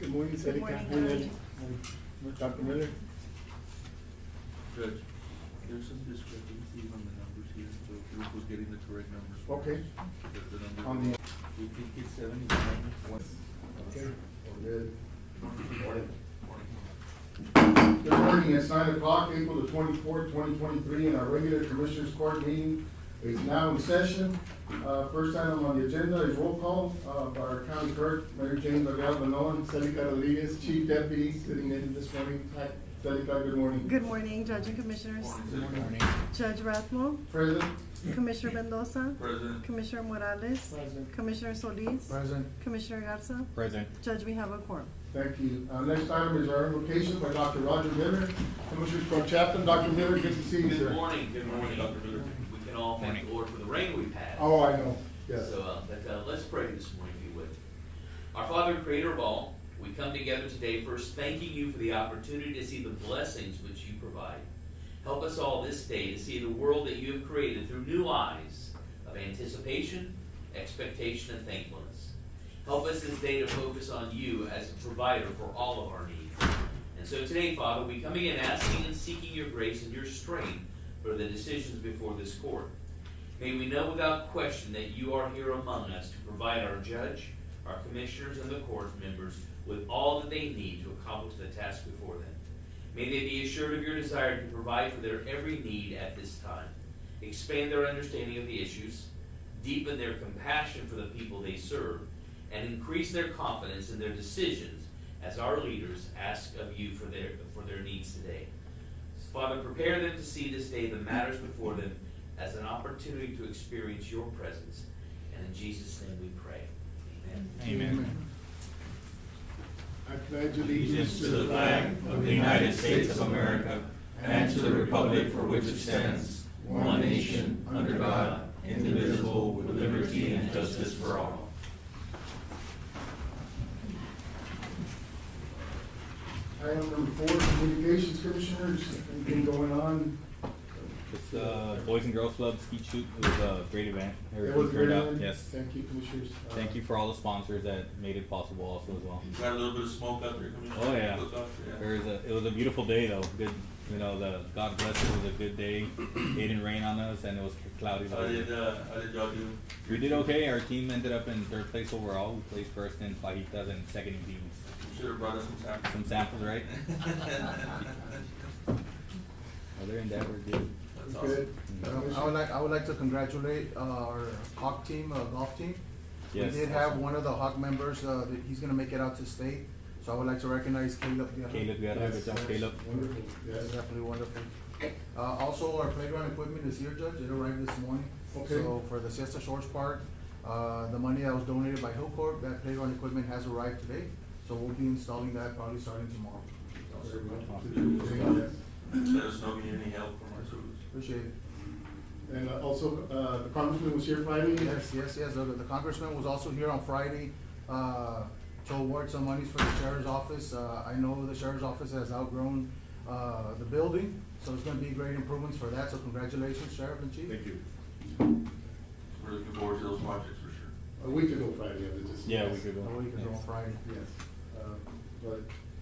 Good morning, Good morning, Dr. Miller. Judge, there's some discrepancies on the numbers here, so if Ruth was getting the correct numbers. Okay. The number. On the- We think it's 71. Okay. Good. Morning. Good morning, it's 9 o'clock, April the 24th, 2023, and our regular Commissioners Court meeting is now in session. First item on the agenda is roll call by our County Clerk, Mary Jane Manoan, Celica Rodriguez, Chief Deputy, sitting in this morning. Hi, Celica, good morning. Good morning, Judge and Commissioners. Good morning. Judge Rathmo, Present. Commissioner Mendoza, President. Commissioner Morales, Present. Commissioner Solis, Present. Commissioner Garza. Present. Judge, we have a quorum. Thank you. Next item is our invocation by Dr. Roger Miller, Commissioners Court Chaplain. Dr. Miller, good to see you, Good sir. morning, Dr. Miller. We can all thank the Lord for the rain we've had. Oh, I know, yes. So, let's pray this morning, if you would. Our Father and Creator of all, we come together today first thanking you for the opportunity to see the blessings which you provide. Help us all this day to see the world that you have created through new eyes of anticipation, expectation, and thankfulness. Help us this day to focus on you as a provider for all of our needs. And so today, Father, we come again asking and seeking your grace and your strength for the decisions before this court. May we know without question that you are here among us to provide our judge, our commissioners, and the court members with all that they need to accomplish the task before them. May they be assured of your desire to provide for their every need at this time. Expand their understanding of the issues, deepen their compassion for the people they serve, and increase their confidence in their decisions as our leaders ask of you for their needs today. Father, prepare them to see this day the matters before them as an opportunity to experience your presence. And in Jesus' name we pray. Amen. Amen. I pledge Allegiance to the flag of the United States of America and to the republic for which it stands, one nation, under God, indivisible, with liberty and justice for all. Item number 4, communications commissioners, anything going on? It's the Boys and Girls Club ski shoot. It was a great event. It Everything was turned great, out. man. Yes. Thank you, commissioners. Thank you for all the sponsors that made it possible also as well. Got a little bit of smoke out there, Commissioner. Oh, yeah. Look up, yeah. It was a beautiful day though. Good, God bless it. It was a good day. It didn't rain on us and it was cloudy. How did y'all do? We did okay. Our team ended up in 3rd place overall. We placed first in fajitas and second in beans. You should have brought us some samples. Some samples, right? Other than that, we're good. That's Good. awesome. I would like to congratulate our Hawk team, golf team. Yes. We did have one of the Hawk members, he's gonna make it out to state, so I would like to recognize Caleb. Caleb, good job, Caleb. Wonderful, That's yes. definitely wonderful. Also, our playground equipment is here, Judge, it arrived this morning. Okay. So for the Siesta Shores Park, the money that was donated by Hillcorp, that playground equipment has arrived today, so we'll be installing that probably starting tomorrow. Very well. Yes. Let us know if you need any help from our service. Appreciate it. And also, the congressman was here Friday? Yes. The congressman was also here on Friday, to award some monies for the sheriff's office. I know the sheriff's office has outgrown, the building, so it's gonna be great improvements for that, so congratulations, Sheriff and Chief. Thank you. We're looking forward to those projects for sure. A week ago Friday, I was just. Yeah, we could A go. week ago on Friday. Yes, but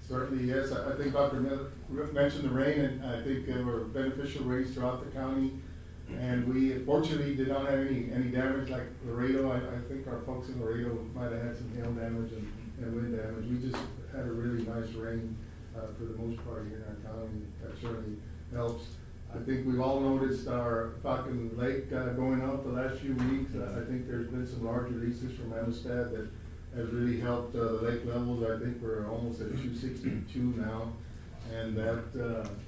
certainly, yes, I think Dr. Miller mentioned the rain, and I think there were beneficial rains throughout the county. And we fortunately did not have any damage like Laredo. I think our folks in Laredo might have had some hail damage and wind damage. We just had a really nice rain, for the most part here in our county. That certainly helps. I think we've all noticed our Falcon Lake, going up the last few weeks. I think there's been some large releases from Amistad that has really helped, the lake levels. I think we're almost at 262 now. And that,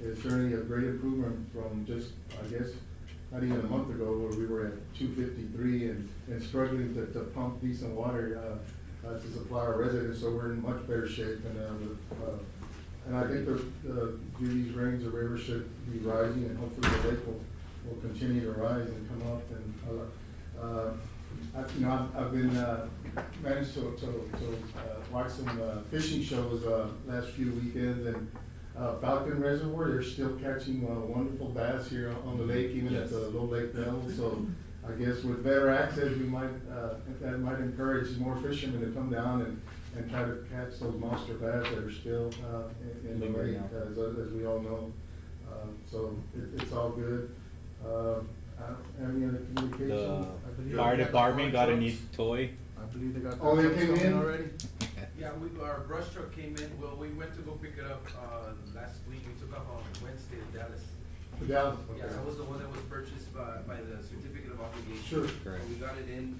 is certainly a great improvement from just, I guess, not even a month ago where we were at 253 and struggling to pump decent water, to supply our residents. So we're in much better shape. And I think these rains or rivers should be rising, and hopefully the lake will continue to rise and come up. And I've been managed to watch some fishing shows last few weekends, and Falcon Reservoir, they're still catching wonderful bass here on the lake, even at the low lake level. So I guess with better access, we might, that might encourage more fishermen to come down and try to catch those monster bass that are still, in the lake, as we all know. So it's all good. I don't have any other communications? I believe The fire they got the department got a trucks. new toy. I believe they got. Oh, the they trucks came coming in? already? Yeah, our brush truck came in, well, we went to go pick it up, last week, we took off on Wednesday to Dallas. Yeah. Yeah, that was the one that was purchased by the certificate of obligation. Sure. Correct. We got it in,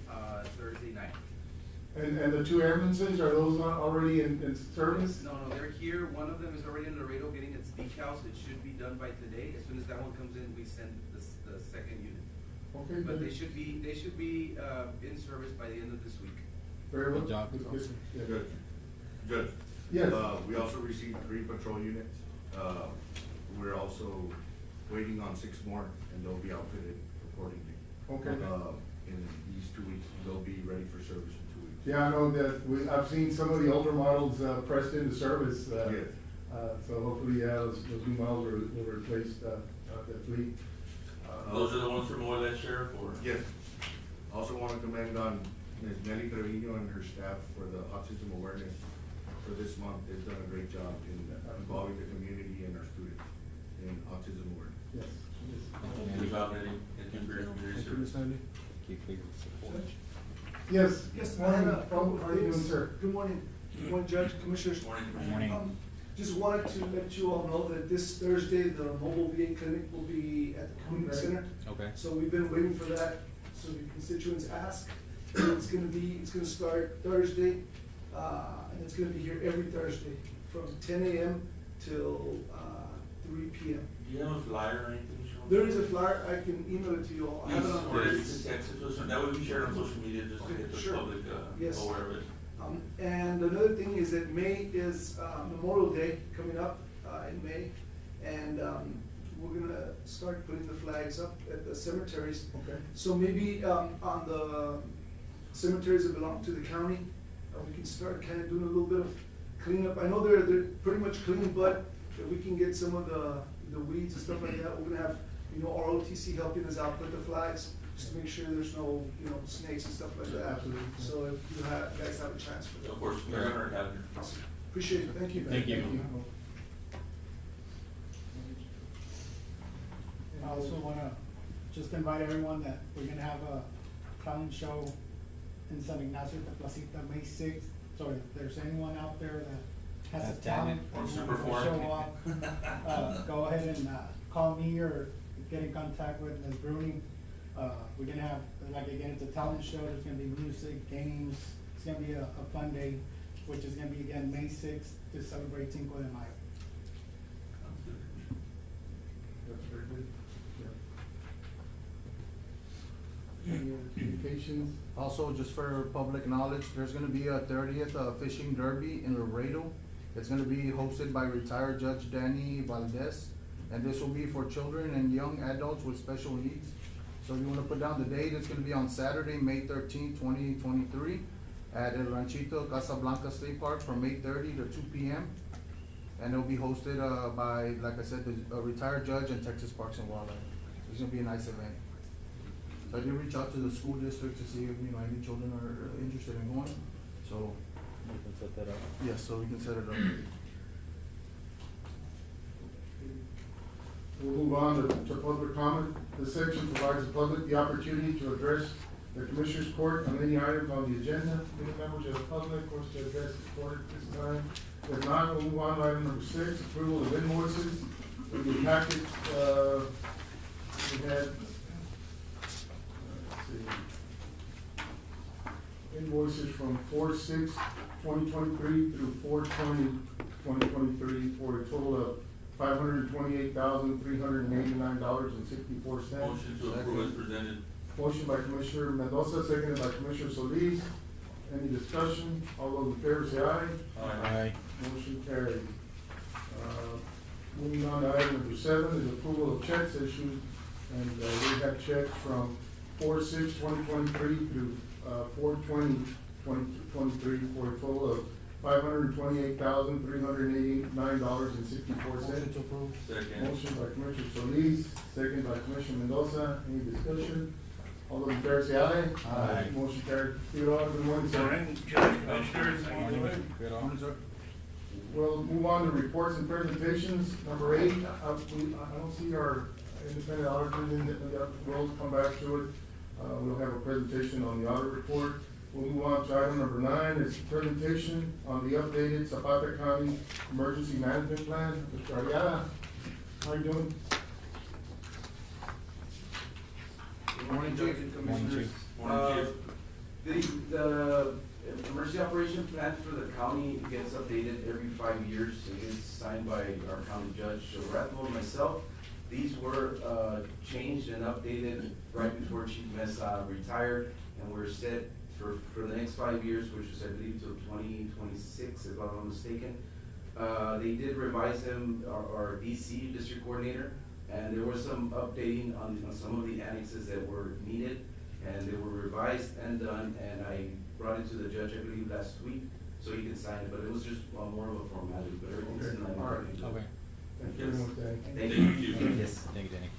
Thursday night. And the two ambulances, are those not already in service? No, they're here, one of them is already in Laredo getting its decals, it should be done by today, as soon as that one comes in, we send the second unit. Okay, But good. they should be, in service by the end of this week. Very well. Good job. Good. Yeah. Good. Judge? Yes. We also received 3 patrol units. We're also waiting on 6 more, and they'll be outfitted accordingly. Okay. In these 2 weeks, they'll be ready for service in 2 weeks. Yeah, I know that I've seen some of the older models, pressed into service. Yes. So hopefully, those new models will replace, the fleet. Those are the ones from Oil Sheriff, or? Yes. Also want to commend on Ms. Nelly Trevino and her staff for the autism awareness for this month. They've done a great job in involving the community and our students in autism awareness. Yes. Thank you, Bob, Eddie. Thank you for your community Thank you, Ms. service. Nelly. Thank you for your support. Yes. Yes, I Morning. have a couple How of are you doing, things. sir? Good morning. Good morning, Judge, Commissioners. Morning. Morning. Just wanted to let you all know that this Thursday, the mobile VA clinic will be at the community Okay. center. Okay. So we've been waiting for that, so the constituents ask. It's gonna start Thursday, and it's gonna be here every Thursday from 10 a.m. till 3 p.m. Do you have a flyer or anything, Sean? There is a flyer, I can email it to you all. I have it on. Or is it text it to us, and that would be shared on social media just to Okay, get the sure. public, Yes. aware of it. And another thing is that May is Memorial Day coming up in May, and we're gonna start putting the flags up at the cemeteries. Okay. So maybe on the cemeteries that belong to the county, we can start kind of doing a little bit of cleanup. I know they're pretty much clean, but if we can get some of the weeds and stuff like that, we're gonna have, ROTC helping us out with the flags, just to make sure there's no, snakes and stuff like that. Absolutely. So if you guys have a chance for that. Of course, they're on our calendar. Appreciate it, thank you. Thank you. I also wanna just invite everyone that we're gonna have a talent show in San Ignacio de Placita, May 6th. So if there's anyone out there that has Has a talent, talent. that Wants to wants to perform. show off, go ahead and, call me or get in contact with Ms. Bruni. We're gonna have, again, it's a talent show, there's gonna be music, games, it's gonna be a fun day, which is gonna be again, May 6th to celebrate Cinco de Mayo. Sounds good. That's very good. Yeah. Any other communications? Also, just for public knowledge, there's gonna be a 30th fishing derby in Laredo. It's gonna be hosted by retired Judge Danny Valdez, and this will be for children and young adults with special needs. So if you wanna put down the date, it's gonna be on Saturday, May 13th, 2023, at El Ranchito Casablanca State Park from 8:30 to 2 p.m. And it'll be hosted by, like I said, a retired judge and Texas Parks and Wildlife. It's gonna be a nice event. So I did reach out to the school district to see if, any children are interested in going, so, You can set that up. yes, so we can set it up. We'll move on to public comment. This section provides the public the opportunity to address the Commissioners Court on any items on the agenda. Any members of the public wish to address the court at this time? If not, we'll move on to item number 6, approval of invoices. In the packet, we had, let's see, invoices from 4/6/2023 through 4/20/2023 for a total of $528,389.64. Motion to approve as presented. Motion by Commissioner Mendoza, seconded by Commissioner Solis. Any discussion? All those in favor say aye. Aye. Motion carried. Moving on to item number 7 is approval of checks issued. And we have checks from 4/6/2023 through 4/20/2023 for a total of $528,389.64. Motion to approve. Second. Motion by Commissioner Solis, second by Commissioner Mendoza. Any discussion? All those in favor say aye. Aye. Motion carried. Theodore, good morning, sir. Morning, Judge, Commissioners. Good on. Morning, sir. We'll move on to reports and presentations. Number 8, I don't see our independent auditors in the, we'll come back to it. We'll have a presentation on the audit report. We'll move on to item number 9, it's presentation on the updated Zapata County Emergency Management Plan. Mr. Ariada, how are you doing? Good morning, Judge and Commissioners. Morning, The emergency operation plan for the county gets updated every 5 years. It is signed by our county judge, Joe Rathwell, and myself. These were changed and updated right before Chief Mesa retired, and we're set for the next 5 years, which is, I believe, till 2026, if I'm not mistaken. They did revise them, our DC, district coordinator, and there was some updating on some of the annexes that were needed, and they were revised and done, and I brought it to the judge, I believe, last week, so he can sign it, but it was just more of a formality, but everything's in line. All right. Okay. Thank you very much, Danny. Thank you. Yes. Thank you, Danny.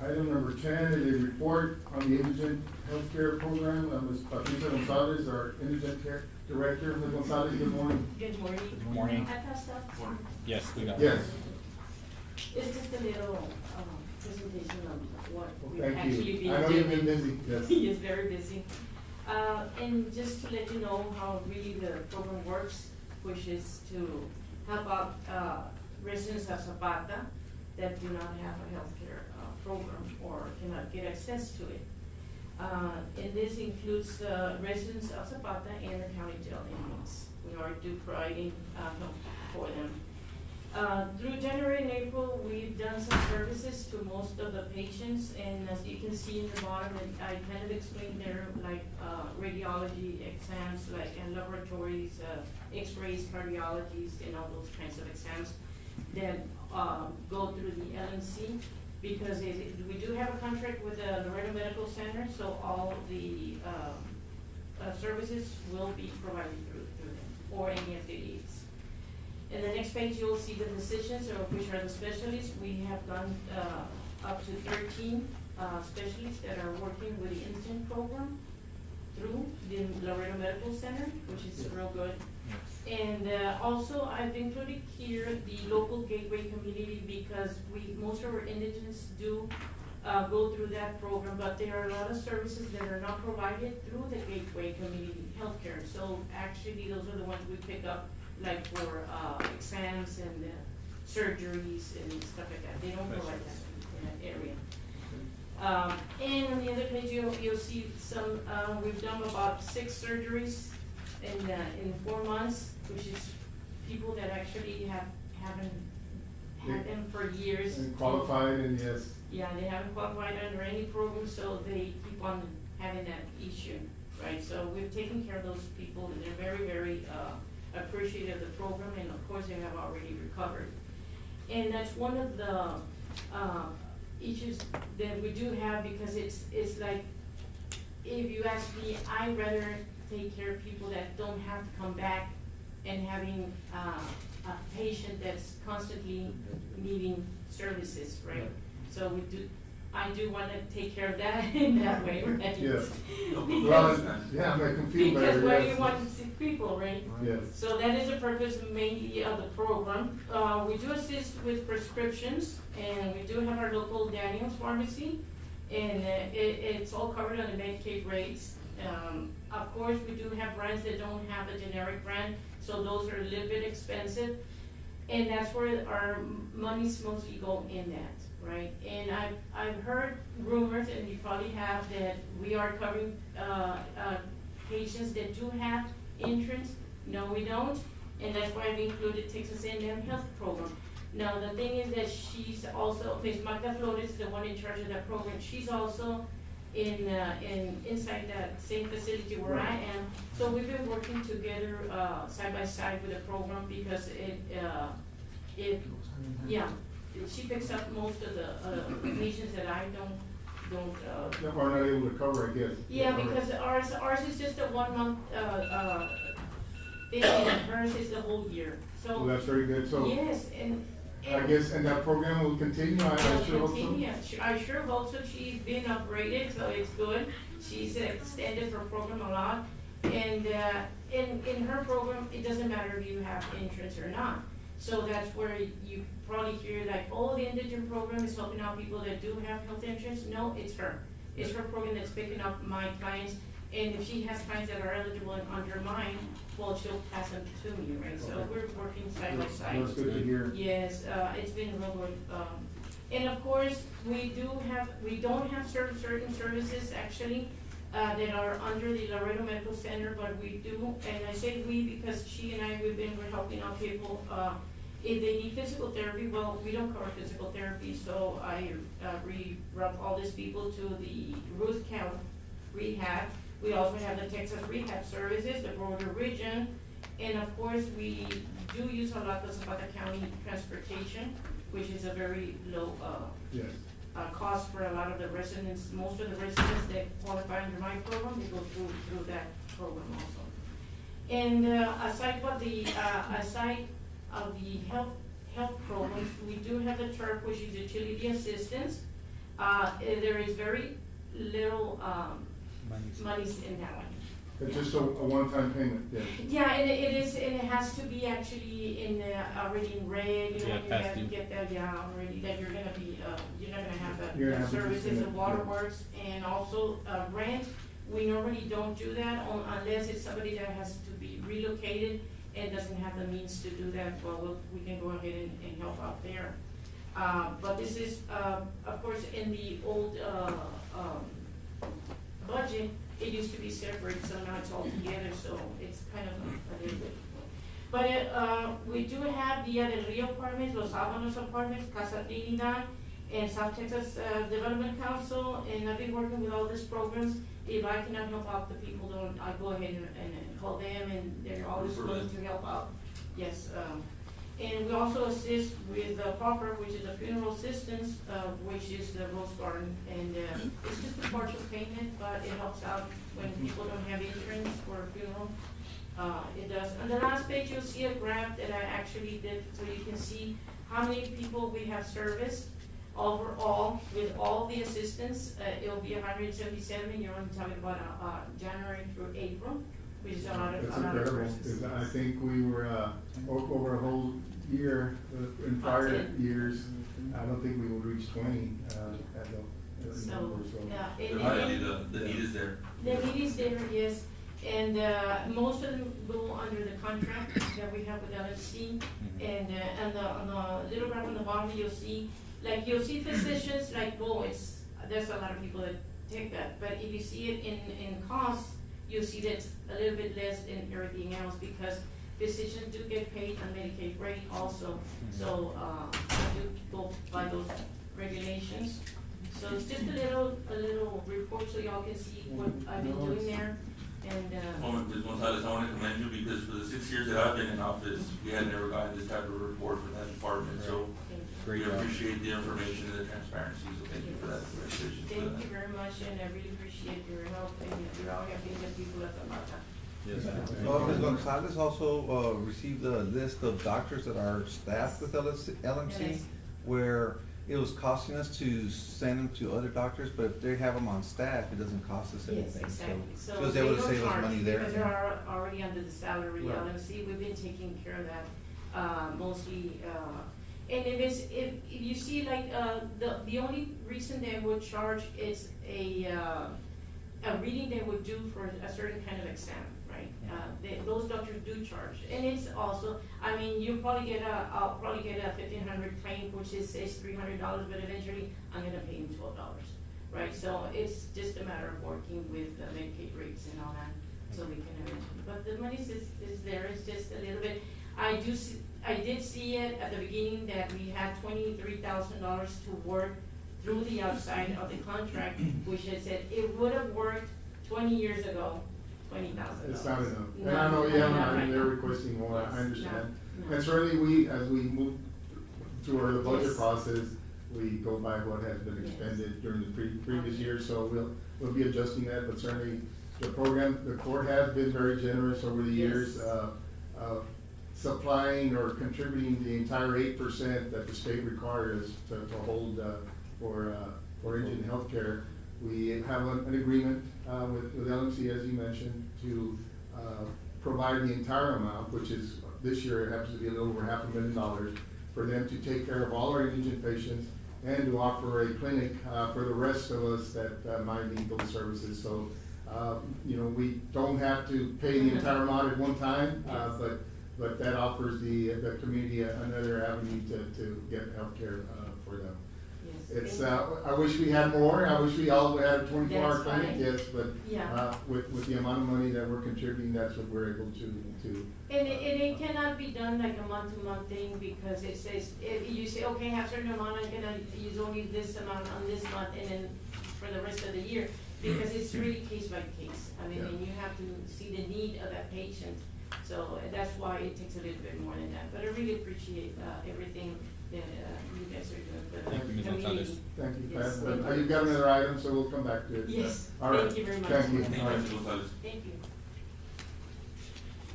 Item number 10 is a report on the indigent healthcare program. Ms. Patricia Gonzalez, our indigent care director. Ms. Gonzalez, good morning. Good morning. Good morning. I passed out. Yes, we got it. Yes. It's just a little, presentation of what we've Thank actually you. been doing. I know you've been busy, yes. He is very busy. And just to let you know how really the program works, which is to help out, residents of Zapata that do not have a healthcare, program or cannot get access to it. And this includes, residents of Zapata and the county jail inmates. We are providing, help for them. Through January and April, we've done some services to most of the patients, and as you can see in the bottom, and I kind of explained there, like, radiology exams, like, and laboratories, x-rays, cardiologies, and all those kinds of exams that, go through the LNC, because we do have a contract with the Laredo Medical Center, so all the, services will be provided through them, or any affiliates. In the next page, you'll see the decisions, or which are the specialists. We have gone up to 13 specialists that are working with the indigent program through the Laredo Medical Center, which is real good. And also, I've included here the local gateway community, because most of our indigents do go through that program, but there are a lot of services that are not provided through the gateway community healthcare. So actually, those are the ones we pick up, like for exams and surgeries and stuff like that. They don't provide that in that area. And on the other page, you'll see some, we've done about 6 surgeries in 4 months, which is people that actually haven't had them for years. And qualified, and yes. Yeah, they haven't qualified under any program, so they keep on having that issue, right? So we've taken care of those people, and they're very, very, appreciative of the program, and of course, they have already recovered. And that's one of the, issues that we do have, because it's like, if you ask me, I'd rather take care of people that don't have to come back and having, a patient that's constantly needing services, right? So I do wanna take care of that in that way, right? Yes. Because, Yeah, make them feel better. because where yes. you want to see people, right? Yes. So that is the purpose mainly of the program. We do assist with prescriptions, and we do have our local Daniels Pharmacy, and it's all covered on the Medicaid rates. Of course, we do have brands that don't have a generic brand, so those are a little bit expensive, and that's where our monies mostly go in that, right? And I've heard rumors, and you probably have, that we are covering patients that do have insurance. No, we don't, and that's why I've included Texas A&M Health Program. Now, the thing is that she's also, Ms. Magda Flores is the one in charge of that program. She's also inside that same facility where I am. So we've been working together, side by side with the program, because she picks up most of the patients that I don't. That we're not able to cover, I guess. Yeah, because ours is just a 1 month, thing, and hers is the whole year, so. Well, that's very good, so. Yes, and I guess, and that program will continue, I sure hope so. Continue. I sure hope so. She's been upgraded, so it's good. She's extended her program a lot. And, in her program, it doesn't matter if you have insurance or not. So that's where you probably hear like, oh, the indigent program is helping out people that do have health insurance. No, it's her. It's her program that's picking up my clients. And if she has clients that are eligible and under mine, well, she'll pass them to me, right? So Okay. we're working side by side. That's good to hear. Yes, it's been real good. And of course, we don't have certain services actually, that are under the Laredo Medical Center, but we do, and I say we because she and I, we're helping out people, if they need physical therapy, well, we don't cover physical therapy, so I, reroute all these people to the Ruth County Rehab. We also have the Texas Rehab Services, the Border Region, and of course, we do use a lot the Zapata County Transportation, which is a very low, Yes. cost for a lot of the residents. Most of the residents that qualify under my program, they go through that program also. And, aside of the health programs, we do have the TURP, which is utility assistance. There is very little, monies in that one. It's just a one-time payment, yes. Yeah, and it is, and it has to be actually in, already in red, you know, Yeah, you past have to due. get that, yeah, already, that you're gonna be, you're not gonna have You're that gonna have to services just- and waterworks, and also, rent. We normally don't do that unless it's somebody that has to be relocated and doesn't have the means to do that, well, we can go ahead and help out there. But this is, of course, in the old, budget, it used to be separate, so now it's all together, so it's kind of a little bit. But, we do have Villa del Rio Apartments, Los Albanos Apartments, Casa Trinidad, and South Texas, Development Council, and I've been working with all these programs. If I cannot help out the people, I go ahead and call them, and they're always willing to help out. Yes, and we also assist with PROPER, which is a funeral assistance, which is the Rose Garden, and, it's just a partial payment, but it helps out when people don't have insurance for a funeral. It does. On the last page, you'll see a graph that I actually did, so you can see how many people we have serviced overall with all the assistance. It'll be 177, you're only talking about, January through April, which is a lot of, It's a lot of incredible, persons. 'cause I think we were, over a whole year, in prior That's it. years, I don't think we would reach 20, at the So, number, so. yeah, Definitely, the need is there. the need is there, yes, and, most of them go under the contract that we have with LFC, and, on the little graph on the bottom, you'll see physicians, like, well, there's a lot of people that take that, but if you see it in cost, you'll see that it's a little bit less than everything else, because physicians do get paid on Medicaid rate also, so, I do go by those regulations. So it's just a little report, so y'all can see what I've been doing there, and, Ms. Gonzalez, I want to commend you because for the 6 years that I've been in office, we had never gotten this type of report from that department, so thank you. Great we job. appreciate the information and the transparency, so thank you for that. Congratulations for Thank that. you very much, and I really appreciate your help, and you're all helping the people at Zapata. Yes. Ms. Gonzalez also, received a list of doctors that are staffed with LMC, Yes. where it was costing us to send them to other doctors, but if they have them on staff, it doesn't cost us Yes, anything, so. exactly, She so was they able to don't save us charge, money there. because they're already under the salary Right. LMC, we've been taking care of that, mostly, and if you see like, the only reason they would charge is a reading they would do for a certain kind of exam, right? Those doctors do charge, and it's also, I mean, I'll probably get a 1,500 claim, which is $300, but eventually I'm gonna pay him $12, right? So it's just a matter of working with the Medicaid rates and all that, so we can eventually, but the money is there, it's just a little bit. I did see it at the beginning that we had $23,000 to work through the outside of the contract, which I said, it would have worked 20 years ago, $20,000. It's not enough, No, and I know, not and they're enough. requesting more, Yes, I understand. no. And certainly as we move through the budget Yes. process, we go by what has been Yes. expended during the previous year, so we'll be adjusting that, but certainly the court has been very generous over the Yes. years. supplying or contributing the entire 8% that the state requires to hold for indigent healthcare. We have an agreement with LMC, as you mentioned, to provide the entire amount, which is this year it happens to be a little over $500,000, for them to take care of all our indigent patients and to offer a clinic for the rest of us that might need those services. So, you know, we don't have to pay the entire amount at one time, but that offers the community another avenue to get healthcare for them. It's, I wish we had more. I wish we all had a 24-hour That's clinic, fine. yes, but Yeah. with the amount of money that we're contributing, that's what we're able to. And it cannot be done like a month-to-month thing, because it says, you say, okay, have certain amount, I'm gonna use only this amount on this month, and then for the rest of the year, because it's really case by case. I mean, Yeah. and you have to see the need of that patient, so that's why it takes a little bit more than that. But I really appreciate, everything that, you guys are doing for the Thank you, Ms. community. Gonzalez. Thank you, Yes, Pat. thank But you. you've got another item, so we'll come back to it. Yes, All right. thank you very much. Thank you. Thank you, All right. Mr. Gonzalez. Thank you.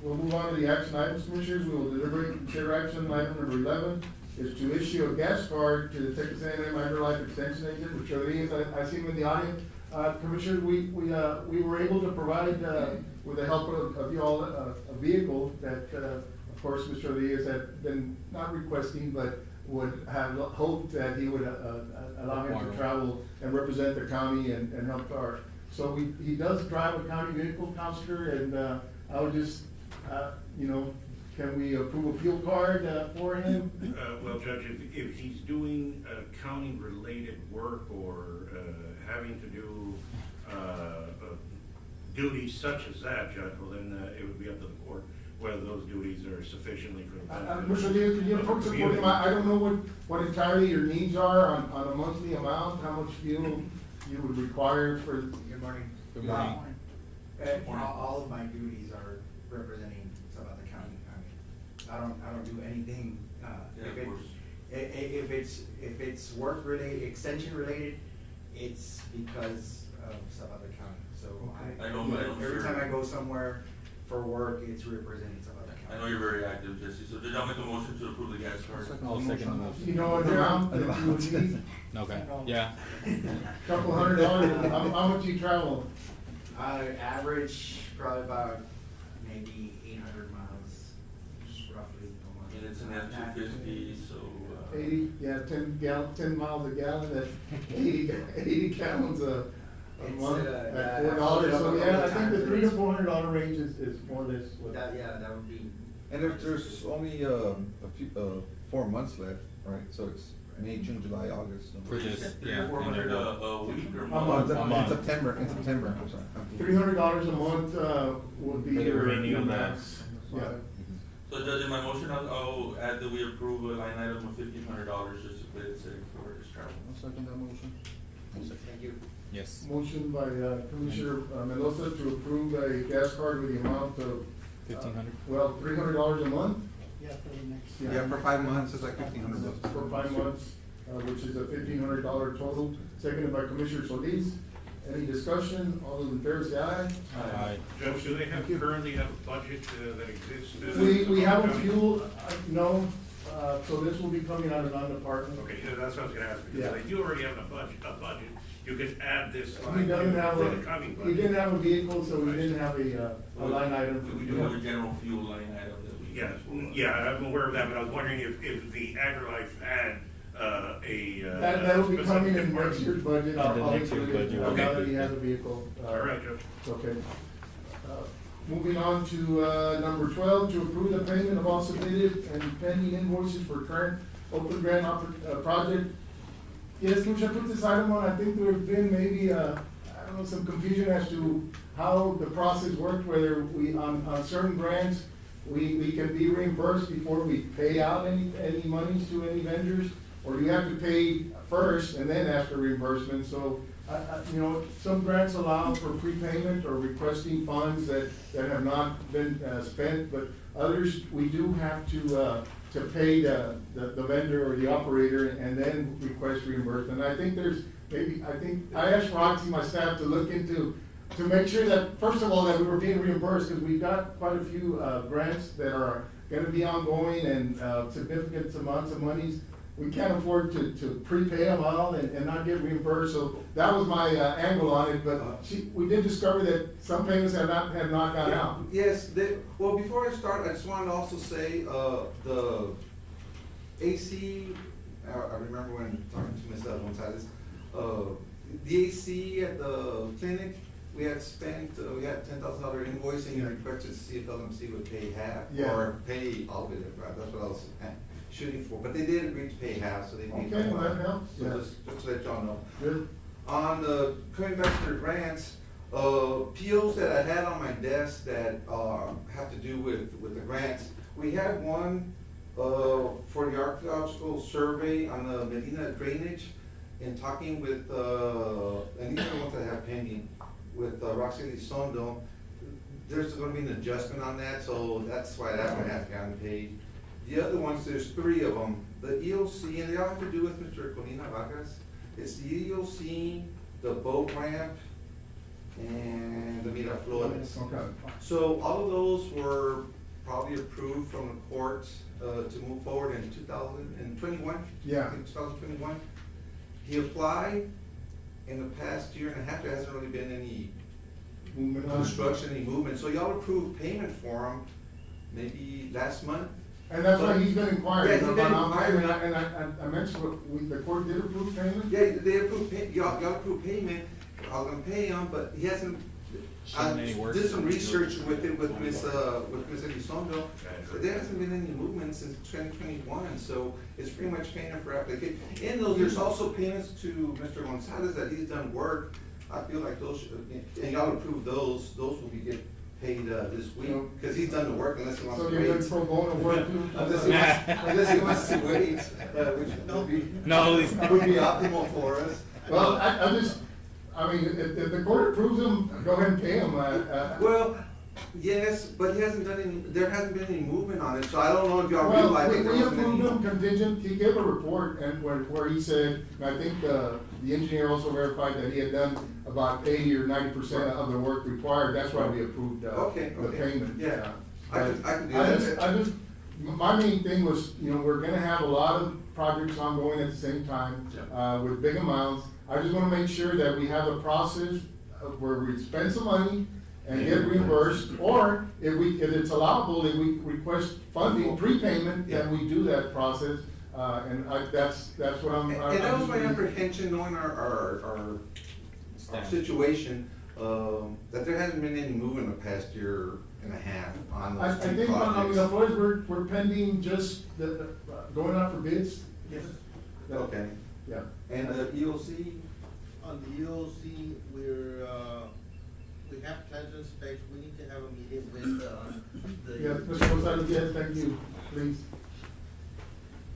We'll move on to the action items, Commissioners. We will deliberate and consider action item number 11 is to issue a gas card to the Texas A&M Hydrolife Extension Agent, which I see him in the audience. Commissioners, we were able to provide, with the help of you all, a vehicle that, of course, Mr. Rodriguez had been not requesting, but would have hoped that he would allow him to travel and represent the county and help our. So he does drive a county vehicle, Counselor, and I would just, you know, can we approve a fuel card for him? Well, Judge, if he's doing county-related work or having to do duties such as that, Judge, well, then it would be up to the court whether those duties are sufficiently for the benefit. Mr. Diaz, can you approach the podium? I don't know what entirely your needs are on a monthly amount, how much fuel you would require for. Good morning. Good morning. All of my duties are representing Zapata County. I don't do anything, if it's work related, extension related, it's because of Zapata County. So every time I go somewhere for work, it's representing Zapata County. I know you're very active, Jesse, so did I make a motion to approve the gas card? I'll second the motion. You know what amount that you would need? Okay, yeah. Couple $100, how much you travel? Average probably about maybe 800 miles, just roughly a month. And it's an F-250, so. 80, yeah, 10 miles a gallon, that's 80 gallons a month at $4. So yeah, I think the $300 to $400 range is more or less what. That would be. And if there's only a few 4 months left, right? So it's May, June, July, August. So. For this, yeah. $400 a week or A month? month. In September, I'm sorry. $300 a month would be For the your remaining of max. that. Yeah. So Judge, in my motion, I'll add that we approve a line item of $1,500 just to play it safe for his travel. I'll second that motion. Thank you. Yes. Motion by Commissioner Mendoza to approve a gas card with the amount of. $1,500. Well, $300 a month. Yeah, for the next. Yeah, for 5 months, it's like $1,500. For 5 months, which is a $1,500 total, seconded by Commissioner Solis. Any discussion? All those in favor say aye. Aye. Judge, do they currently have a budget that exists? We have a fuel, no, so this will be coming out of non-department. Okay, yeah, that's what I was gonna ask, Yeah. because they do already have a budget, you could add this He line doesn't have for the coming he budget. didn't have a vehicle, so we didn't have a line item. We do have a general fuel line item that we. Yes, yeah, I'm aware of that, but I was wondering if the AgriLife had That'll be specific coming in department. next year's budget. I'll next year's include it, budget. now that he has a vehicle. All right, Judge. Okay. Moving on to number 12, to approve the payment of all submitted and pending invoices for current open grant project. Yes, Commissioner, I put this item on, I think there have been maybe, I don't know, some confusion as to how the process worked, whether we, on certain grants, we can be reimbursed before we pay out any monies to any vendors, or you have to pay first and then ask for reimbursement. So, you know, some grants allow for prepayment or requesting funds that have not been spent, but others, we do have to pay the vendor or the operator and then request reimbursement. I think there's maybe, I asked Roxy, my staff, to look into to make sure that, first of all, that we were being reimbursed, because we've got quite a few, grants that are gonna be ongoing and, significant amounts of monies. We can't afford to prepay them all and not get reimbursed, so that was my, angle on it, but we did discover that some payments have not gone out. Yes, well, before I start, I just wanted to also say, the AC, I remember when talking to Ms. Gonzalez, the AC at the clinic, we had spent, we had $10,000 invoice and you requested to see if LMC would pay half Yeah. or pay all of it, right? That's what I was shooting for, but they did agree to pay half, so they paid. Okay, well, that helps, So yeah. just to let y'all know. Good. On the, coming back to the grants, POs that I had on my desk that, have to do with the grants, we had one, for the archaeological survey on the Medina drainage, in talking with, and these are the ones that I have pending, with Roxy Elizondo, there's gonna be an adjustment on that, so that's why that one hasn't gotten paid. The other ones, there's 3 of them, the EOC, and they all have to do with Mr. Colina Vargas. It's the EOC, the boat ramp, and the Miraflores. Okay. So all of those were probably approved from the courts, to move forward in 2021. Yeah. In 2021. He applied, in the past year and a half, there hasn't really been any Movement on it. construction, any movement, so y'all approved payment for him, maybe last month. And that's why he's been inquiring. Yeah, he's been about inquiring. And I mentioned, the court did approve payment? Yeah, they approved y'all approved payment, I was gonna pay him, but he hasn't, I Shown any work. did some research with Ms. Elizondo, but there hasn't been any movement since 2021, so it's pretty much payment for application. In those, there's also payments to Mr. Gonzalez that he's done work, I feel like those, and y'all approved those will be get paid, this week, cause he's done the work unless he wants So to you're wait. doing pro bono work too? Unless he wants to wait, which would be, No, he's- would be optimal for us. Well, I mean, if the court approves him, go ahead and pay him, Well, yes, but he hasn't done any, there hasn't been any movement on it, so I don't know if y'all well, realize that we there wasn't approved any. him contingent, he gave a report and where he said, and I think, the engineer also verified that he had done about 80 or 90% of the work required, that's why we approved, Okay, the okay. payment. Yeah. I But could do that. I just, my main thing was, we're gonna have a lot of projects ongoing at the same time, with big amounts. I just wanna make sure that we have a process where we spend some money and get reimbursed, or if it's allowable, if we request funding, prepayment, then we do that process. That's what I'm. And that was my apprehension, knowing our situation, that there hasn't been any movement in the past year and a half on I those 2 think on projects. the Flores, we're pending just going out for bids. Okay. Yeah. And the EOC? On the EOC, we have plans in space, we need to have a meeting with, the. Yes, Mr. Gonzalez, yes, thank you, please.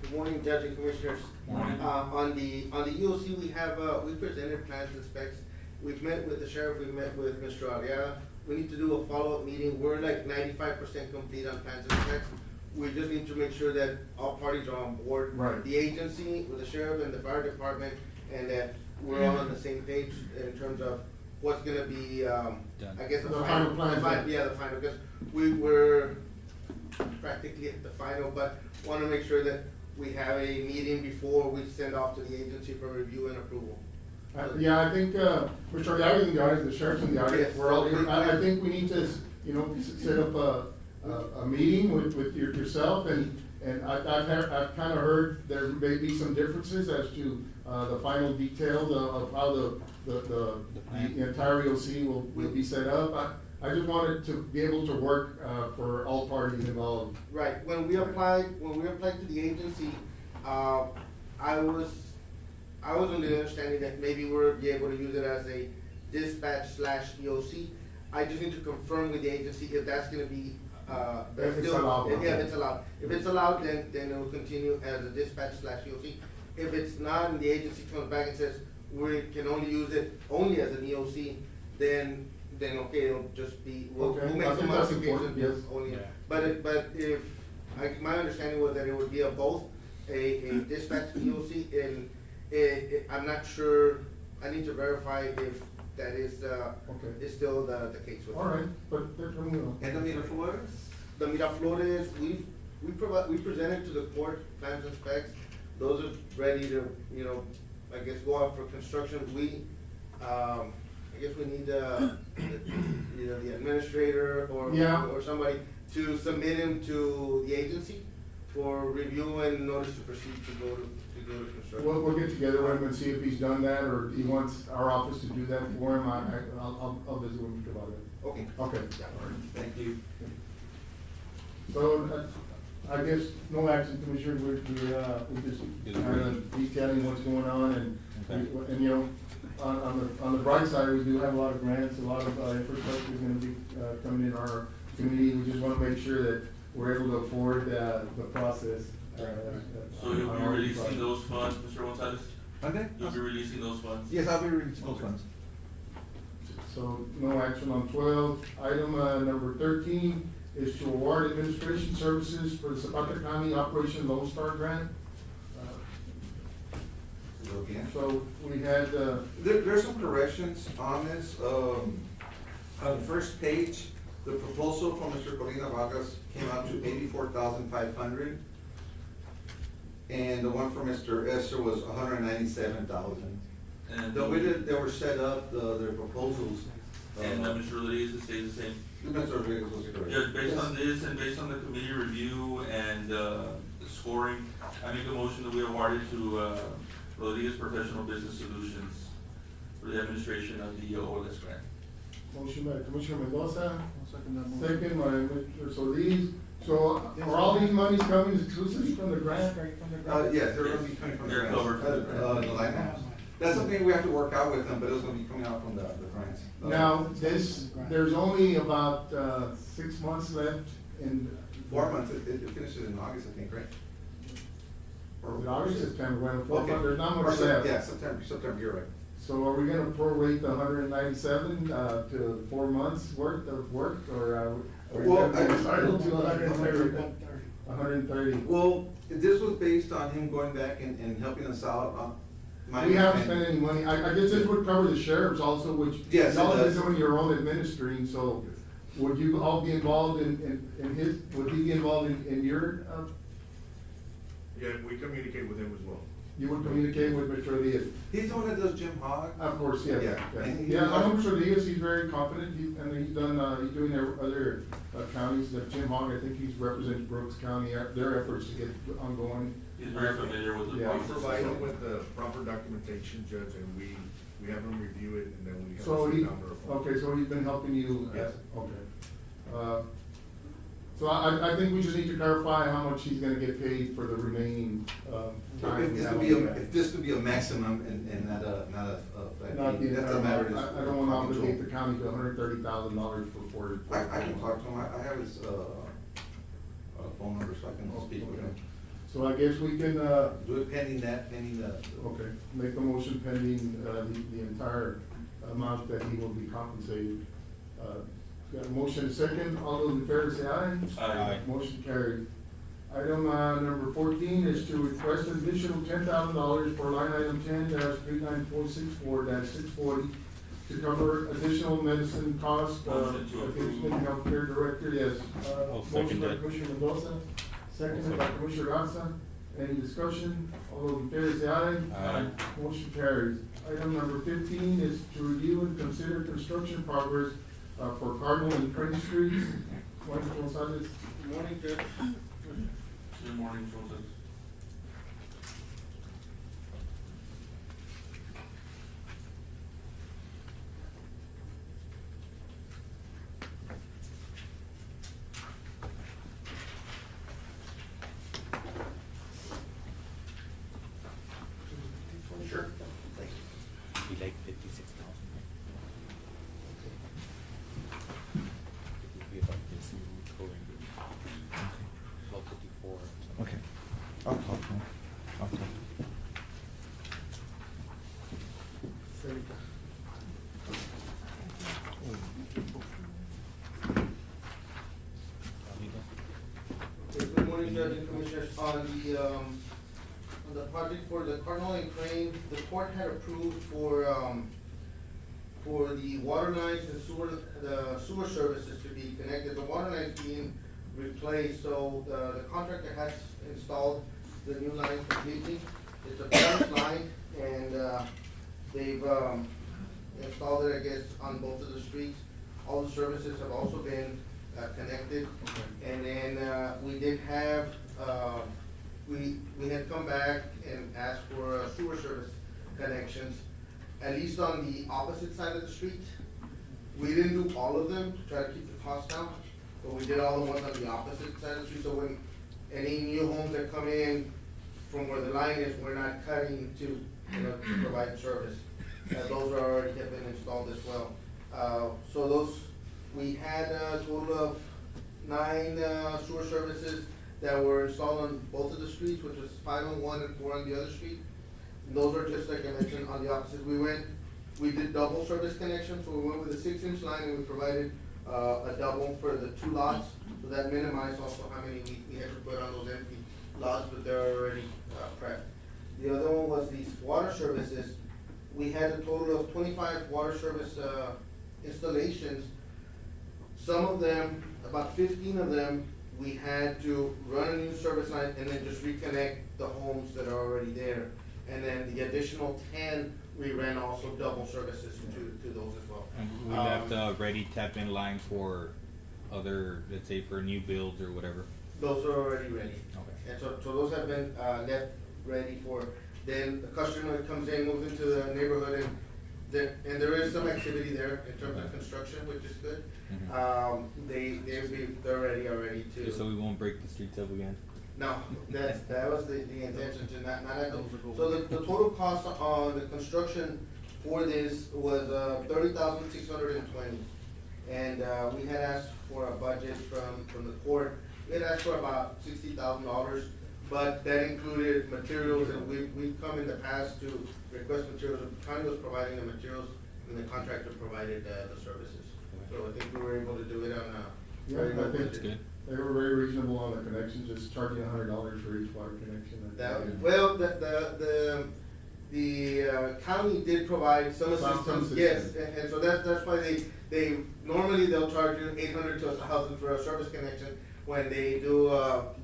Good morning, Judge and Commissioners. Morning. On the EOC, we have, we presented plans and specs. We've met with the sheriff, we've met with Mr. Arias. We need to do a follow-up meeting. We're like 95% complete on plans and specs. We just need to make sure that all parties are on board. Right. The agency, with the sheriff and the fire department, and that we're all on the same page in terms of what's gonna be, I guess, The final plan. yeah, the final, because we're practically at the final, but wanna make sure that we have a meeting before we send off to the agency for review and approval. Yeah, I think, Mr. Arias in the audience, the sheriff's in the audience, Yes. we're all here. I think we need to, set up a meeting with yourself, and I've kind of heard there may be some differences as to, the final details of how the entire EOC will be set up. I just wanted to be able to work, for all parties involved. Right, when we applied to the agency, I was under the understanding that maybe we'll be able to use it as a dispatch/EOC. I just need to confirm with the agency if that's gonna be, If it's allowed. Yeah, if it's allowed. If it's allowed, then it will continue as a dispatch/EOC. If it's not, and the agency comes back and says, we can only use it only as an EOC, then okay, it'll just be, we'll Okay, make I some think that's important, modifications yes. only. Yeah. But if, my understanding was that it would be a both, a dispatch EOC, and I'm not sure, I need to verify if that is, Okay. is still the case with. All right, but they're coming on. And the Miraflores? The Miraflores, we presented to the court plans and specs. Those are ready to, you know, I guess go out for construction. I guess we need, either the administrator Yeah. or somebody to submit him to the agency for review and notice to proceed to go to construction. We'll get together with him and see if he's done that, or he wants our office to do that for him. I'll visit with him about it. Okay. Okay. Thank you. So, I guess, no action, Commissioner, we're just kind of detailing what's going on, and, you know, on the bright side, we do have a lot of grants, a lot of infrastructure is gonna be, coming in our community. We just wanna make sure that we're able to afford, the process. So you'll be releasing those funds, Mr. Gonzalez? Okay. You'll be releasing those funds? Yes, I'll be releasing those funds. So, no action on 12. Item, number 13 is to award administration services for the Zapata County Operation Lone Star Grant. So, we had, There's some corrections on this. On the first page, the proposal from Mr. Colina Vargas came out to 84,500. And the one from Mr. Esser was 197,000. And The way that they were set up, their proposals. And Mr. Rodriguez, it stays the same? Mr. Rodriguez was correct. Judge, based on this and based on the committee review and, the scoring, I make a motion that we award it to, Rodriguez Professional Business Solutions for the administration of the OLS grant. motion by Commissioner Mendoza, Second that motion. second by Mr. Solis. So, are all these monies coming exclusively from the grant? Yes, they're gonna be coming from the They're grants. covered from the grant. The line items. That's something we have to work out with them, but it's gonna be coming out from the grants. Now, there's only about, 6 months left in. 4 months, it finishes in August, I think, right? Or August, September, when, 4 Okay. months, there's not Or much left. Yeah, September, you're right. So are we gonna prorate the 197, to 4 months worth of work, or, are we Well, gonna I- start to 130? 130. Well, this was based on him going back and helping us out on. We haven't spent any money, I guess this would cover the sheriffs also, which. Yes, it y'all are does. doing your own administering, so would you all be involved in his, would he be involved in your, Yeah, we communicate with him as well. you would communicate with Mr. Diaz? He's the one that does Jim Hogg. Of course, yeah. Yeah. And he- Yeah, I know Mr. Diaz, he's very competent, and he's done, he's doing other counties, that Jim Hogg, I think he's represented Brooks County, their efforts to get ongoing. He's very familiar with the Yeah. We process. provide him with the proper documentation, Judge, and we have him review it, and then we have So a he, number of. okay, so he's been helping you? Yes. Okay. So I think we just need to clarify how much he's gonna get paid for the remaining, time. If this could be a maximum and not a flat Not fee, the that's entire a matter. amount. I don't wanna obligate the county to $130,000 for. I can talk to him, I have his, phone number, so I can speak with him. So I guess we can, Do it pending that, pending the. okay, make a motion pending, the entire amount that he will be compensated. Got a motion and a second, all those in favor say aye. Aye. Motion carried. Item, number 14 is to request an additional $10,000 for line item 10-39464-640 to cover additional medicine costs, Motion to approve. against healthcare director, yes. I'll second Motion by that. Commissioner Mendoza, seconded by Commissioner Garza. Any discussion? All those in favor say aye. Aye. Motion carries. Item number 15 is to review and consider construction progress, for Cardinal and Crane Streets. Juan Gonzalez. Good morning, Judge. Good morning, Joseph. Sure. Be like 56,000. It would be about this coding. About 54. Okay. I'll talk to him. I'll talk. Good morning, Judge and Commissioners. On the project for the Cardinal and Crane, the court had approved for, for the water lines and the sewer services to be connected. The water lines being replaced, so the contractor has installed the new line completely. It's a French line, and they've installed it, I guess, on both of the streets. All the services have also been connected. And then we did have, we had come back and asked for sewer service connections, at least on the opposite side of the street. We didn't do all of them to try to keep the cost down, but we did all the ones on the opposite side of the street. So when any new homes that come in from where the line is, we're not cutting to, to provide service. Those are already have been installed as well. So those, we had a total of 9 sewer services that were installed on both of the streets, which was 5 on one and 4 on the other street. And those are just like I mentioned on the opposite. We did double service connections, so we went with a 6-inch line and we provided a double for the 2 lots. So that minimized also how many we had to put on those empty lots, but they're already prepped. The other one was these water services. We had a total of 25 water service installations. Some of them, about 15 of them, we had to run a new service line and then just reconnect the homes that are already there. And then the additional 10, we ran also double services to those as well. And we left ready tap-in lines for other, let's say for new builds or whatever? Those are already ready. Okay. And so those have been left ready for, then the customer comes in, moves into the neighborhood, and there is some activity there in terms of construction, which is good. Mm-hmm. They're ready already to. Just so we won't break the streets up again? No, that was the intention to not have to. So the total cost on the construction for this was $30,620. And we had asked for a budget from the court. We had asked for about $60,000, but that included materials, and we've come in the past to request materials. The county was providing the materials, and the contractor provided the services. So I think we were able to do it on a very low budget. That's good. They were very reasonable on the connection, just charging $100 for each water connection. Well, the county did provide some assistance, yes, and so that's why they normally they'll charge you $800 to $1,000 for a service connection when they do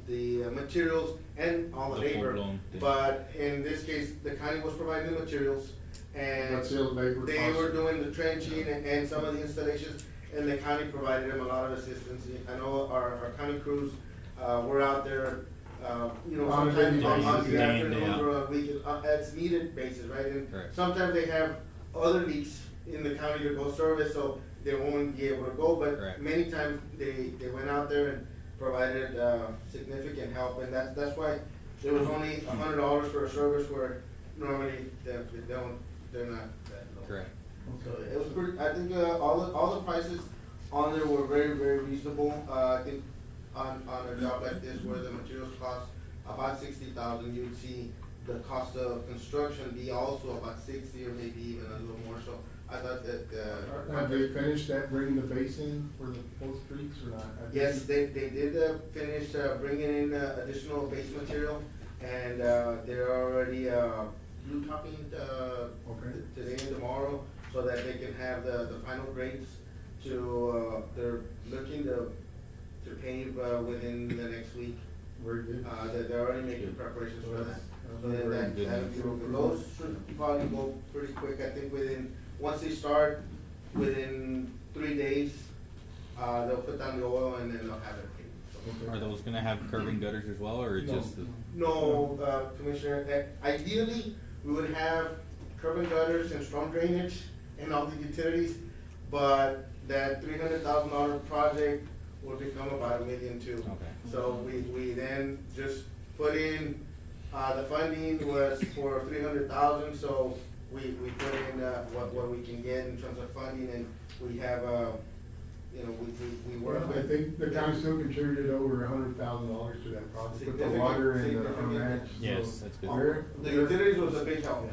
the materials and all the labor. But in this case, the county was providing the materials, and they were doing the trenching and some of the installations, and the county provided them a lot of assistance. I know our county crews were out there, sometimes on the afternoon or a weekend, as needed basis, right? And sometimes they have other leaks in the county to go service, so they won't be able to go, but many times they went out there and provided significant help, and that's why there was only $100 for a service where normally they're not that low. Correct. So it was pretty, I think all the prices on there were very, very reasonable. I think on a job like this where the materials cost about $60,000, you would see the cost of construction be also about 60 or maybe even a little more. So I thought that have they finished that, bringing the base in for the both streets or not? Yes, they did finish bringing in additional base material, and they're already blue topping today and tomorrow, so that they can have the final grades to they're looking to pave within the next week. Very good. They're already making preparations for that. So then those should probably go pretty quick. I think once they start, within 3 days, they'll put down the oil and then they'll have it paved. Are those gonna have curbing gutters as well, or just? No, Commissioner. Ideally, we would have curb and gutters and storm drainage and all the utilities, but that $300,000 project will become about $1.2 million. Okay. So we then just put in, the funding was for $300,000, so we put in what we can get in terms of funding, and we have we work with. I think the county still contributed over $100,000 to that project with the water and the ranch. Yes, that's good. The utilities was a big help.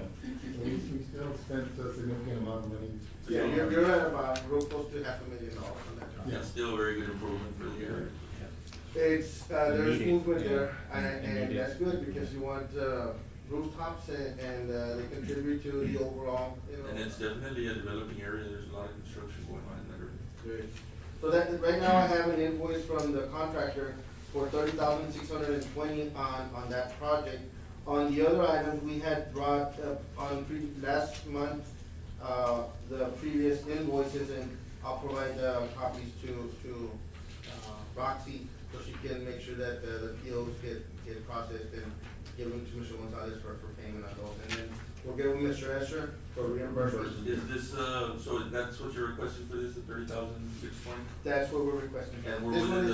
We still spent a significant amount of money. Yeah, you're at about real close to $500,000 on that job. Yeah, still a very good improvement for the area. It's, there's movement there, and that's good, because you want, rooftops and they contribute to the overall, you know. And it's definitely a developing area, there's a lot of construction going on in that area. Great. So that, right now I have an invoice from the contractor for $30,620 on that project. On the other items, we had brought last month, the previous invoices, and I'll provide copies to Roxy, so she can make sure that the POs get processed and give them to Mr. Gonzalez for payment on those. And then we'll get with Mr. Escher for reimbursement. Is this, so that's what you're requesting for this, the $30,620? That's what we're requesting. And we're This one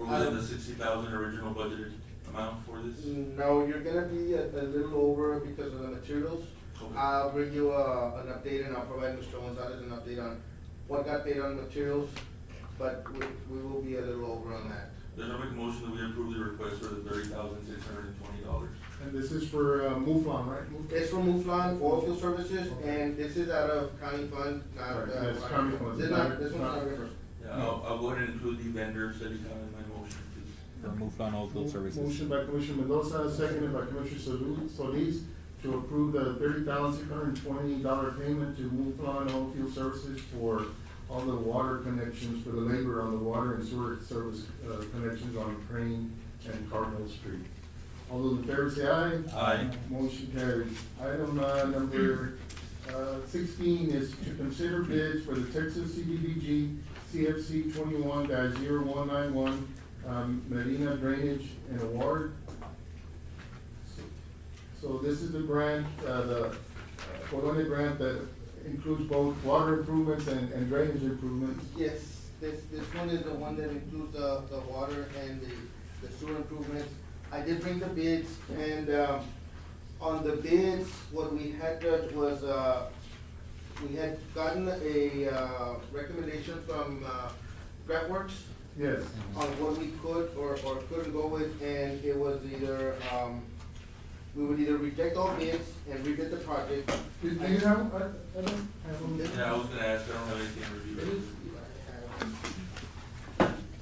within is, the 60,000 original budgeted amount for this? No, you're gonna be a little over because of the materials. Okay. I'll bring you an update, and I'll provide Mr. Gonzalez an update on what got paid on materials, but we will be a little over on that. Then I'll make a motion that we approve the request for the $30,620. And this is for Muflon, right? It's from Muflon Oil Field Services, and this is out of county fund, not, Right, that's county funds. This one's not reimbursed. Yeah, I'll go ahead and include the vendors that you have in my motion, please. For Muflon Oilfield Services. Motion by Commissioner Mendoza, seconded by Commissioner Solis, to approve the $30,620 payment to Muflon Oilfield Services for all the water connections, for the labor on the water and sewer service connections on Crane and Cardinal Street. All those in favor say aye. Aye. Motion carries. Item number 16 is to consider bids for the Texas CDBG CFC 21-0191 Medina Drainage and Award. So this is the grant, the Colonia grant that includes both water improvements and drainage improvements. Yes, this one is the one that includes the water and the sewer improvements. I did bring the bids, and on the bids, what we had done was, we had gotten a recommendation from GrantWorks. Yes. On what we could or couldn't go with, and it was either, we would either reject all bids and rebid the project. Do you have, I don't have them. Yeah, I was gonna ask, I don't have anything to review.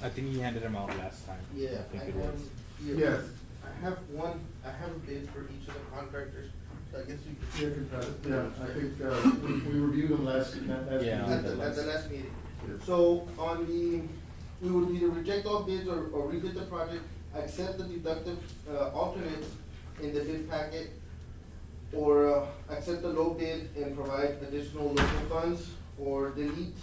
I think he handed them out last time. Yeah, I think it was. Yes. I have a bid for each of the contractors, so I guess you could. Yeah, I think we reviewed them last Yeah. meeting. At the last meeting. So we would either reject all bids or rebid the project, accept the deductive alternates in the bid packet, or accept the low bid and provide additional local funds, or delete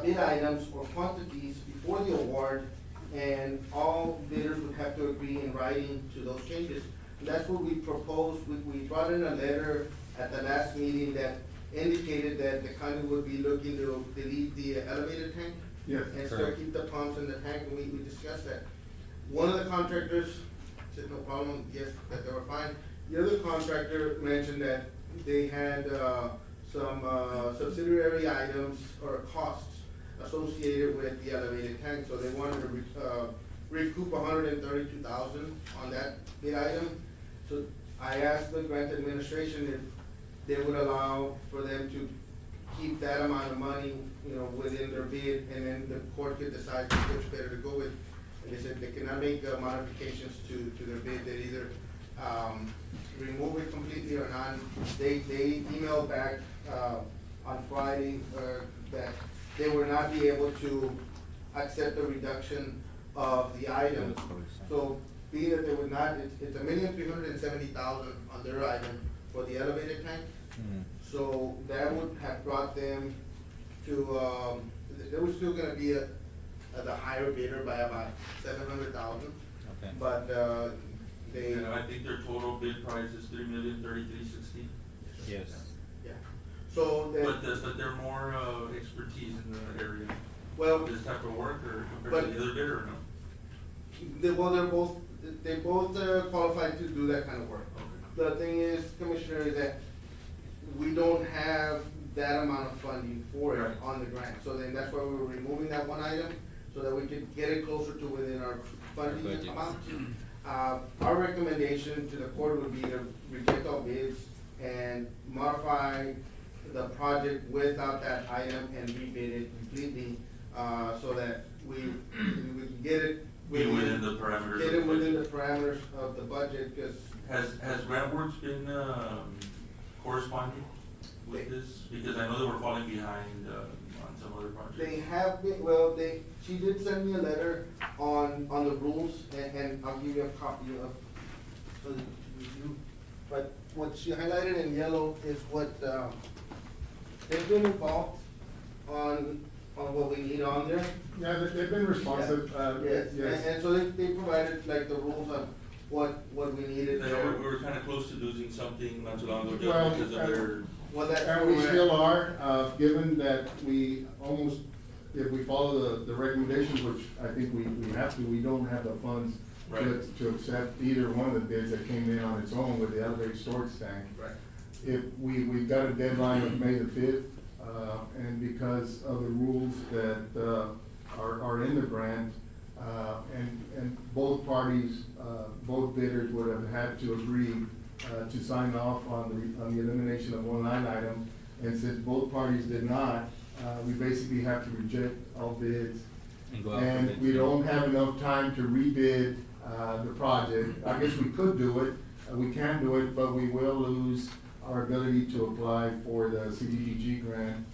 bid items or quantities before the award, and all bidders would have to agree in writing to those changes. And that's what we proposed. We brought in a letter at the last meeting that indicated that the county would be looking to delete the elevator tank. Yes, And still correct. keep the pumps in the tank, and we discussed that. One of the contractors said no problem, yes, that they were fine. The other contractor mentioned that they had some subsidiary items or costs associated with the elevated tank, so they wanted to recoup $132,000 on that bid item. So I asked the grant administration if they would allow for them to keep that amount of money, you know, within their bid, and then the court could decide which bidder to go with. And they said they cannot make modifications to their bid, they either remove it completely or not. They emailed back on Friday that they would not be able to accept the reduction of the item. So being that they would not, it's $1,370,000 on their item for the elevator tank. So that would have brought them to, they were still gonna be the higher bidder by about $700,000. Okay. But they. And I think their total bid price is $3,033,060. Yes. Yeah. So they. But they're more expertise in the area. Well. This type of work, or compared to the other bidder, or no? Well, they both qualified to do that kind of work. Okay. The thing is, Commissioner, is that we don't have that amount of funding for it Right. on the grant. So then that's why we were removing that one item, so that we could get it closer to within our funding budget. amount. Our recommendation to the court would be to reject all bids and modify the project without that item and rebid it completely, so that we can get it Be within the parameters. Get of it within the budget. parameters of the budget, because Has GrantWorks been, corresponding with this? Because I know they were falling behind, on some other projects. they have been, well, she did send me a letter on the rules, and I'll give you a copy of, so that you, but what she highlighted in yellow is what, they've been involved on what we need on there. Yeah, they've been responsive, Yes, yes. and so they provided like the rules on what we needed. I know we were kinda close to losing something not too long ago, Well, because of their. Well, that's. And we still are, given that we almost, if we follow the recommendations, which I think we have to, we don't have the funds to accept either one of the bids that came in on its own with the elevated storage tank. Right. If we've got a deadline of May the 5th, and because of the rules that are in the grant, and both parties, both bidders would have had to agree to sign off on the elimination of one line item. And since both parties did not, we basically have to reject all bids. And we don't have enough time to rebid the project. I guess we could do it, we can do it, but we will lose our ability to apply for the CDBG grant.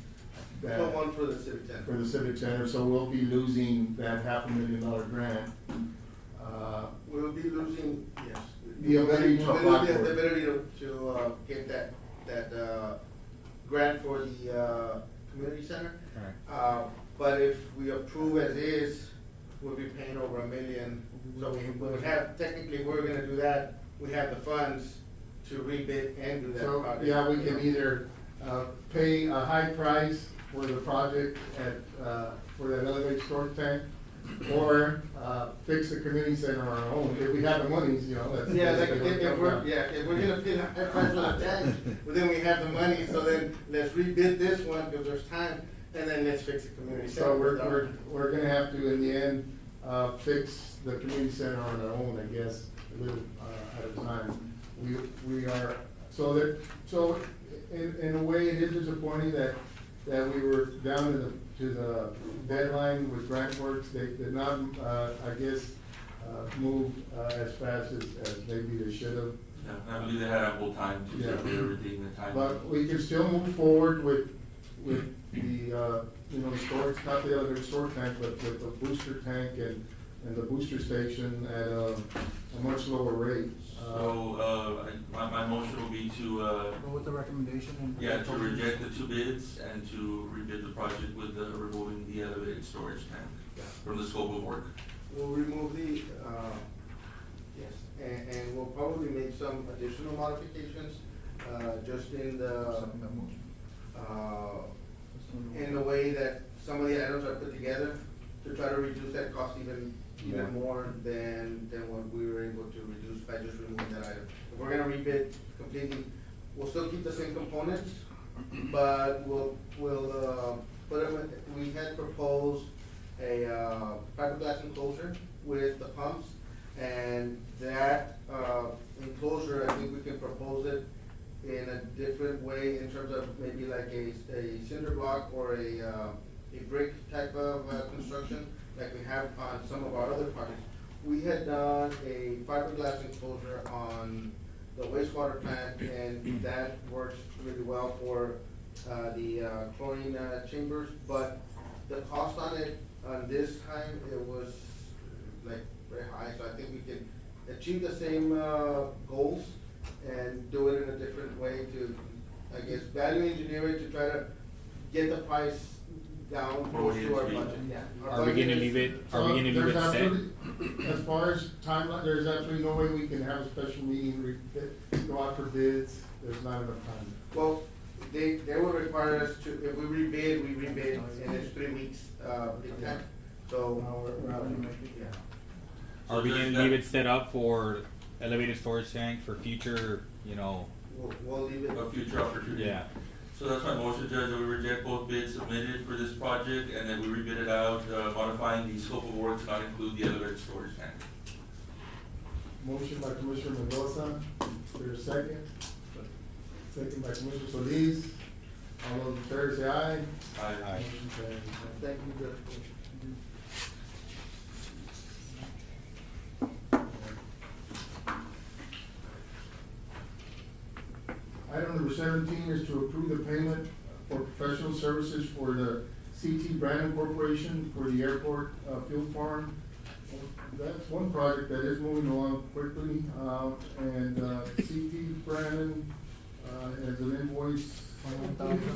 The one for the civic center. For the civic center, so we'll be losing that $500,000 grant. We'll be losing, yes. The ability to apply for it. The ability to get that grant for the community center. But if we approve as is, we'll be paying over $1 million. So we have, technically, if we're gonna do that, we have the funds to rebid and do that So, project. yeah, we can either pay a high price for the project for that elevated storage tank, or fix the community center on our own, if we have the monies, you know, that's. Yeah, like if we're gonna pay a price for the tank, well, then we have the money, so then let's rebid this one, because there's time, and then let's fix the community center. So we're gonna have to, in the end, fix the community center on our own, I guess, a little at a time. We are, so in a way, it is disappointing that we were down to the deadline with GrantWorks. They did not, I guess, move as fast as maybe they should have. Yeah, I believe they had ample time to submit everything in time. But we can still move forward with the, storage, not the elevator storage tank, but with the booster tank and the booster station at a much lower rate. So, my motion will be to, Go with the recommendation and. yeah, to reject the two bids and to rebid the project with removing the elevated storage tank from the scope of work. We'll remove the, yes, and we'll probably make some additional modifications, just in the way that some of the items are put together to try to reduce that cost even more than what we were able to reduce by just removing that item. If we're gonna rebid completely, we'll still keep the same components, but we'll put them, we had proposed a fiberglass enclosure with the pumps, and that enclosure, I think we can propose it in a different way in terms of maybe like a cinder block or a brick type of construction like we have on some of our other projects. We had done a fiberglass enclosure on the wastewater plant, and that works really well for the chlorine chambers, but the cost on it, on this time, it was like very high, so I think we can achieve the same goals and do it in a different way to, I guess, value engineer it to try to get the price down close to our budget. Are we gonna leave it, set? As far as timeline, there's absolutely no way we can have a special meeting, go out for bids, there's not enough time. Well, they would require us to, if we rebid, and it's 3 weeks, lead time, so. We're out. Are we gonna leave it set up for elevated storage tank for future, We'll leave it. A future opportunity. Yeah. So that's my motion, Judge, that we reject both bids submitted for this project, and then we rebid it out, modifying the scope of work to not include the elevated storage tank. Motion by Commissioner Mendoza, there's a second. Second by Commissioner Solis. All those in favor say aye. Aye. Motion carries. Thank you, Judge. number 17 is to approve the payment for professional services for the CT Brandon Corporation for the airport field farm. That's one project that is moving along quickly, and CT Brandon has an invoice.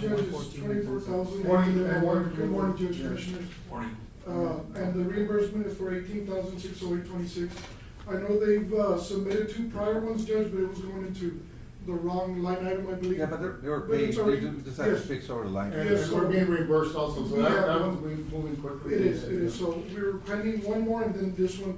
Judge, it's 24,000. Good morning, Judge, Commissioners. Morning. And the reimbursement is for 18,608.26. I know they've submitted 2 prior ones, Judge, but it was going into the wrong line item, I believe. Yeah, but they were But paid, it's already- you just have to yes. fix over the line. And Yes, we're so- being reimbursed also, so Yeah. that one's moving quickly. It is, so we were pending one more, and then this one,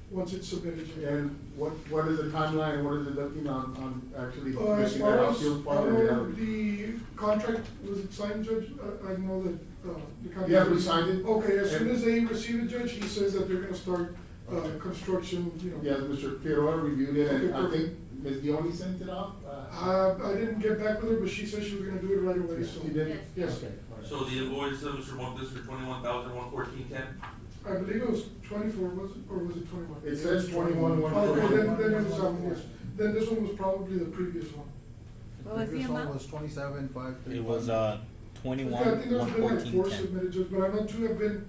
once it's submitted. Judge. And what is the timeline, what is it looking on actually As making far that as, field I farm a know reality? the contract, was it signed, Judge? I know that, the contract. Yeah, we signed it. Okay, as soon And- as they receive it, Judge, he says that they're gonna start, construction, you know. Yes, Mr. Figueroa reviewed it, and Okay, I perfect. think Ms. Dione sent it off. I didn't get back with her, but she said she was gonna do it right away, so. She did? Yes. Okay, all right. So the invoice, Mr. Montes, for 21,114.10? I believe it was 24, was it, or was it 21? It says 21, Okay, then it was, yes. Then this one was probably the previous one. What was the Previous one amount? was 27,535. It was, Yeah, 21, I think there's been like 4 114.10. submitted, Judge, but I know 2 have been,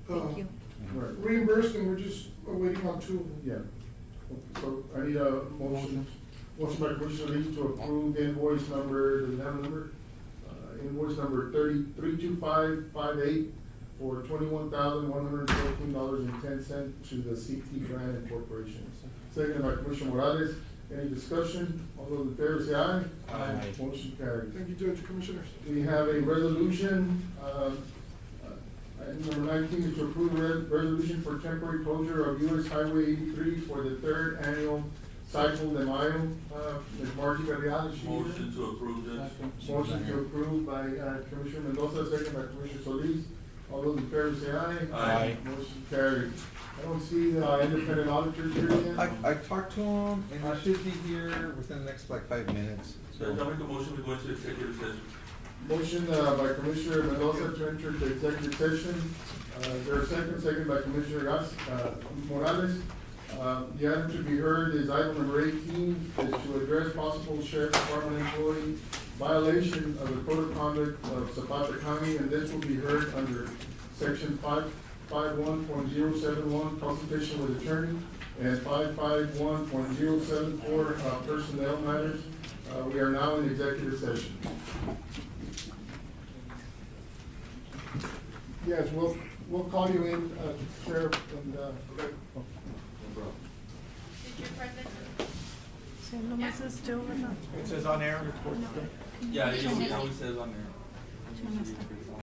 Thank you. Right. reimbursed, and we're just waiting on 2 of them. Yeah. So I need a motion. Motion by Commissioner Lee to approve invoice number, does it have a number? Invoice number 32558 for $21,114.10 to the CT Brandon Corporation. Second by Commissioner Morales. Any discussion? All those in favor say aye. Aye. Motion carries. Thank you, Judge, Commissioners. We have a resolution, item number 19 is to approve resolution for temporary closure of US Highway 83 for the 3rd annual Cycle de Mayo. Ms. Margie Varela, is she here? Motion to approve, Judge. Motion to approve by Commissioner Mendoza, second by Commissioner Solis. All those in favor say aye. Aye. Motion carried. I don't see the independent auditors here yet. I talked to him, and he should be here within the next like 5 minutes. Judge, I'll make a motion, we go into executive session. Motion by Commissioner Mendoza to enter the executive session. Is there a second? Second by Commissioner Morales. The item to be heard is item number 18, is to address possible Sheriff Department employee violation of the Code of Conduct of Zapata County, and this will be heard under section 551.071, consultation with attorney, and 551.074, personnel matters. We are now in executive session. Yes, we'll call you in, Sheriff, and, okay. Mr. President? So nomás es still or not? It says on air. Yeah, it always says on there. No, no está.